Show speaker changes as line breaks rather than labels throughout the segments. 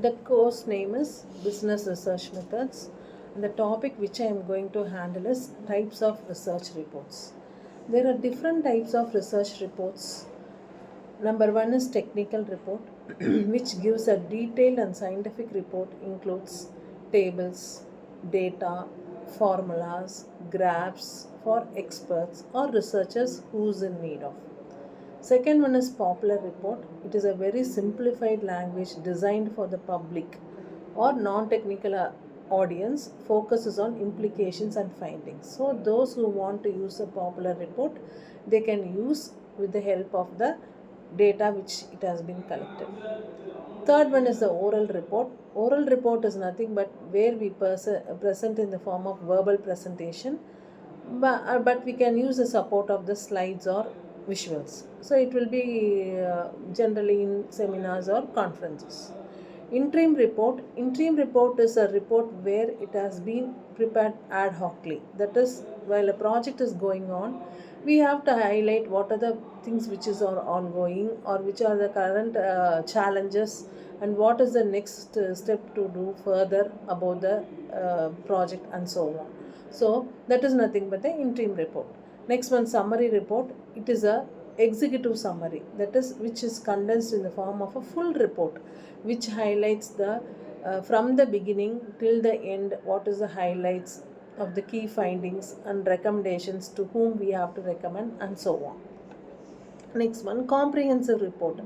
The course name is Business Research Methods, and the topic which I am going to handle is types of research reports. There are different types of research reports. Number one is technical report, which gives a detailed and scientific report, includes tables, data, formulas, graphs for experts or researchers who's in need of. Second one is popular report. It is a very simplified language designed for the public or non-technical audience, focuses on implications and findings. So those who want to use a popular report, they can use with the help of the data which it has been collected. Third one is the oral report. Oral report is nothing but where we present in the form of verbal presentation, but we can use the support of the slides or visuals. So it will be generally in seminars or conferences. Interim report is a report where it has been prepared ad hocly. That is, while a project is going on, we have to highlight what are the things which is ongoing or which are the current challenges and what is the next step to do further about the project and so on. So that is nothing but the interim report. Next one, summary report. It is a executive summary, that is which is condensed in the form of a full report which highlights the from the beginning till the end what is the highlights of the key findings and recommendations to whom we have to recommend and so on. Next one, comprehensive report.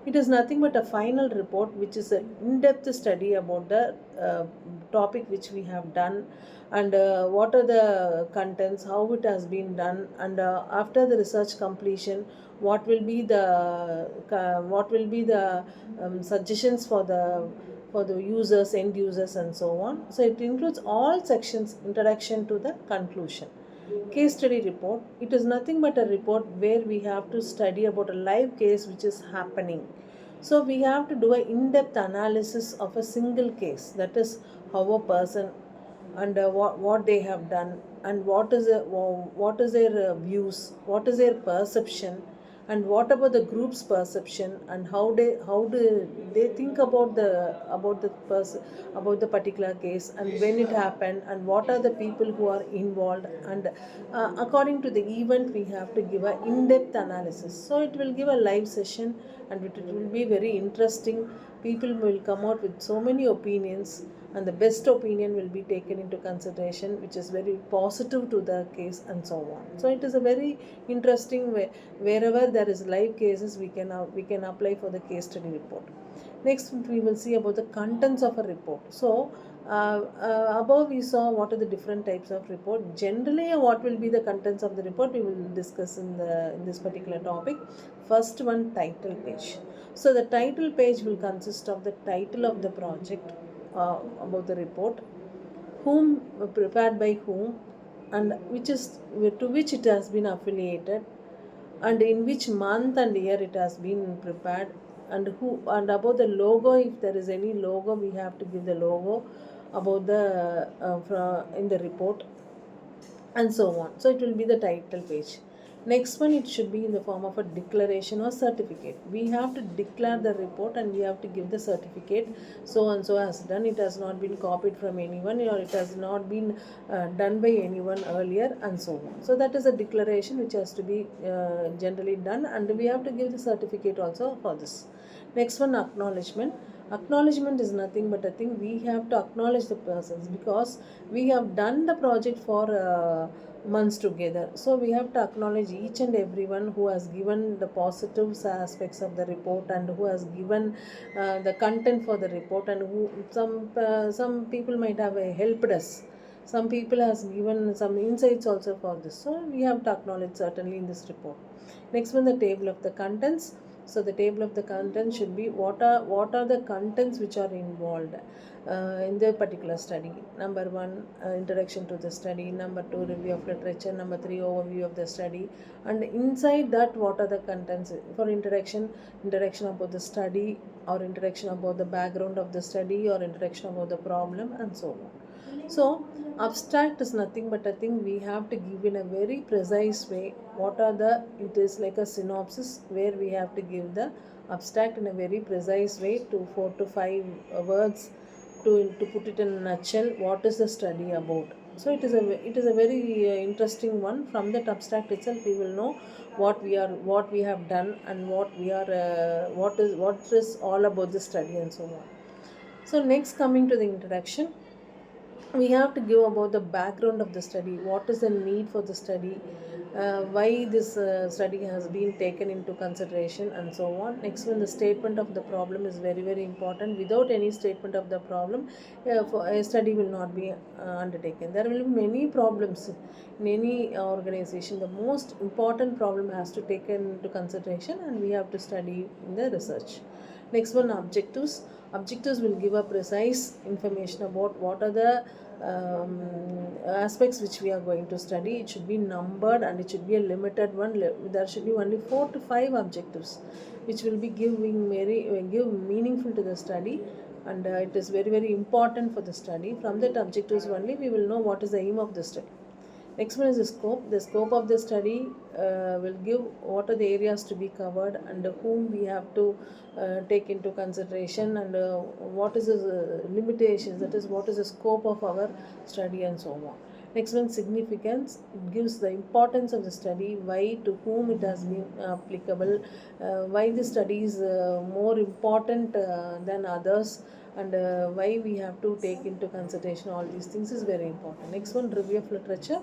It is nothing but a final report which is an in-depth study about the topic which we have done and what are the contents, how it has been done, and after the research completion, what will be the suggestions for the users, end users, and so on. So it includes all sections, introduction to the conclusion. Case study report. It is nothing but a report where we have to study about a live case which is happening. So we have to do an in-depth analysis of a single case. That is how a person and what they have done and what is their views, what is their perception, and what about the group's perception and how do they think about the particular case and when it happened and what are the people who are involved, and according to the event we have to give an in-depth analysis. So it will give a live session and it will be very interesting. People will come out with so many opinions and the best opinion will be taken into consideration, which is very positive to the case and so on. So it is a very interesting way. Wherever there is live cases, we can apply for the case study report. Next we will see about the contents of a report. So above we saw what are the different types of report. Generally what will be the contents of the report we will discuss in this particular topic. First one, title page. So the title page will consist of the title of the project, about the report, whom prepared by whom, and which is to which it has been affiliated, and in which month and year it has been prepared, and who, and about the logo. If there is any logo, we have to give the logo about the in the report, and so on. So it will be the title page. Next one, it should be in the form of a declaration or certificate. We have to declare the report and we have to give the certificate. So and so has done. It has not been copied from anyone or it has not been done by anyone earlier, and so on. So that is a declaration which has to be generally done, and we have to give the certificate also for this. Next one, acknowledgement. Acknowledgement is nothing but a thing we have to acknowledge the persons because we have done the project for months together. So we have to acknowledge each and everyone who has given the positive aspects of the report and who has given the content for the report, and who some people might have helped us. Some people has given some insights also for this. So we have to acknowledge certainly in this report. Next one, the table of the contents. So the table of the contents should be what are the contents which are involved in the particular study. Number one, introduction to the study. Number two, review of literature. Number three, overview of the study. And inside that, what are the contents? For introduction about the study, or introduction about the background of the study, or introduction about the problem, and so on. So abstract is nothing but I think we have to give in a very precise way what are the, it is like a synopsis where we have to give the abstract in a very precise way to 4 to 5 words to put it in a nutshell what is the study about. So it is a very interesting one. From that abstract itself we will know what we have done and what is all about the study and so on. So next, coming to the introduction, we have to give about the background of the study, what is the need for the study, why this study has been taken into consideration and so on. Next one, the statement of the problem is very very important. Without any statement of the problem, for a study will not be undertaken. There will be many problems in any organization. The most important problem has to take into consideration and we have to study in the research. Next one, objectives. Objectives will give a precise information about what are the aspects which we are going to study. It should be numbered and it should be a limited one. There should be only 4 to 5 objectives which will be give meaningful to the study, and it is very very important for the study. From that objectives only we will know what is the aim of the study. Next one is the scope. The scope of the study will give what are the areas to be covered and whom we have to take into consideration, and what is the limitations, that is what is the scope of our study and so on. Next one, significance. It gives the importance of the study, why, to whom it has been applicable, why the study is more important than others, and why we have to take into consideration all these things is very important. Next one, review of literature.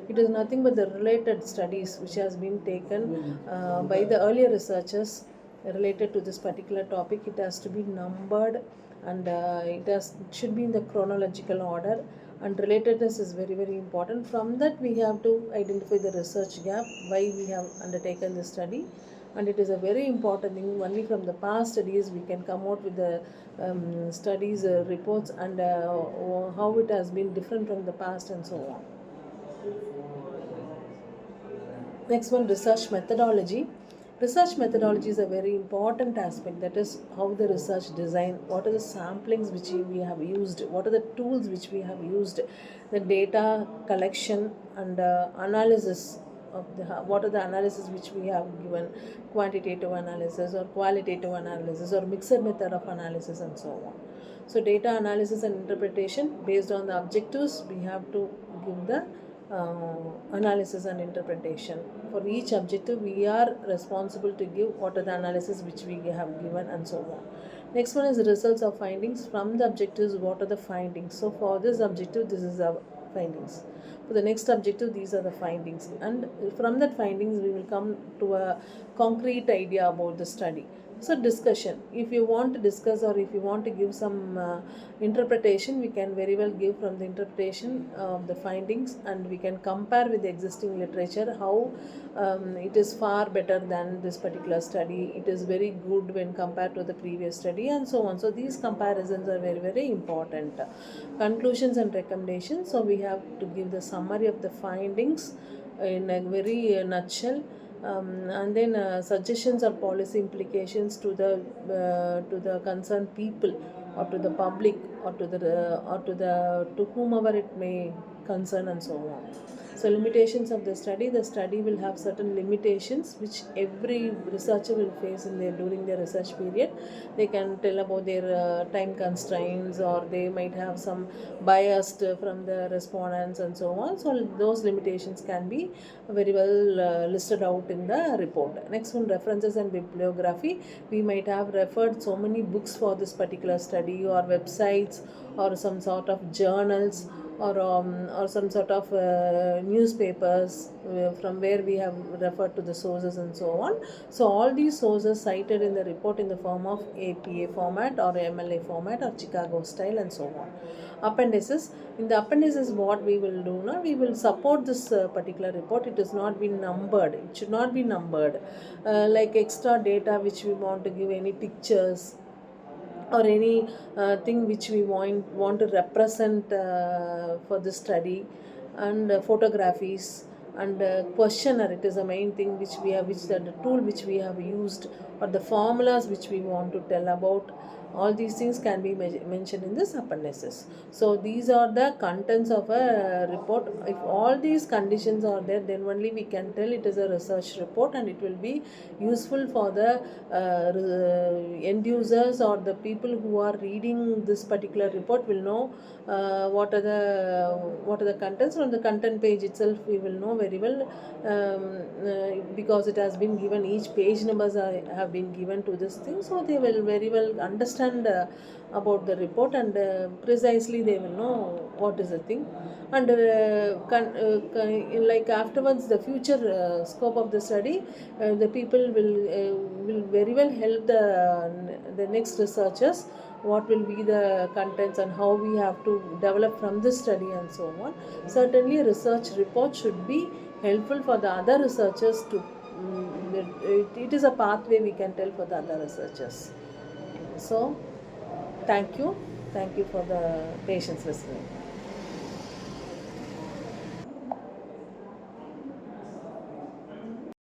It is nothing but the related studies which has been taken by the earlier researchers related to this particular topic. It has to be numbered and it should be in the chronological order, and relatedness is very very important. From that we have to identify the research gap, why we have undertaken this study, and it is a very important thing. Only from the past studies we can come out with the studies reports and how it has been different from the past and so on. Next one, research methodology. Research methodology is a very important aspect. That is how the research design, what are the samplings which we have used, what are the tools which we have used, the data collection and analysis of what are the analysis which we have given, quantitative analysis or qualitative analysis or mixed method of analysis and so on. So data analysis and interpretation based on the objectives, we have to give the analysis and interpretation. For each objective we are responsible to give what are the analysis which we have given and so on. Next one is the results of findings. From the objectives, what are the findings? So for this objective, this is our findings. For the next objective, these are the findings, and from that findings we will come to a concrete idea about the study. So discussion, if you want to discuss or if you want to give some interpretation, we can very well give from the interpretation of the findings, and we can compare with the existing literature how it is far better than this particular study, it is very good when compared to the previous study and so on. So these comparisons are very very important. Conclusions and recommendations. So we have to give the summary of the findings in a very nutshell, and then suggestions or policy implications to the concerned people or to the public or to whomever it may concern and so on. So limitations of the study will have certain limitations which every researcher will face during their research period. They can tell about their time constraints, or they might have some bias from the respondents and so on. So those limitations can be very well listed out in the report. Next one, references and bibliography. We might have referred so many books for this particular study, or websites, or some sort of journals, or some sort of newspapers from where we have referred to the sources and so on. So all these sources cited in the report in the form of APA format or MLA format or Chicago style and so on. Appendices. In the appendices, what we will do now, we will support this particular report. It is not been numbered. It should not be numbered. Like extra data which we want to give, any pictures or any thing which we want to represent for the study, and photographies and questionnaire. It is the main thing which the tool which we have used, or the formulas which we want to tell about, All these things can be mentioned in this appendices. So these are the contents of a report. If all these conditions are there, then only we can tell it is a research report, and it will be useful for the end users or the people who are reading this particular report will know what are the contents. On the content page itself we will know very well, because it has been given, each page numbers have been given to this thing, so they will very well understand about the report, and precisely they will know what is the thing. And like afterwards, the future scope of the study, the people will very well help the next researchers what will be the contents and how we have to develop from this study and so on. Certainly a research report should be helpful for the other researchers to it is a pathway we can tell for the other researchers. So thank you for the patience listening.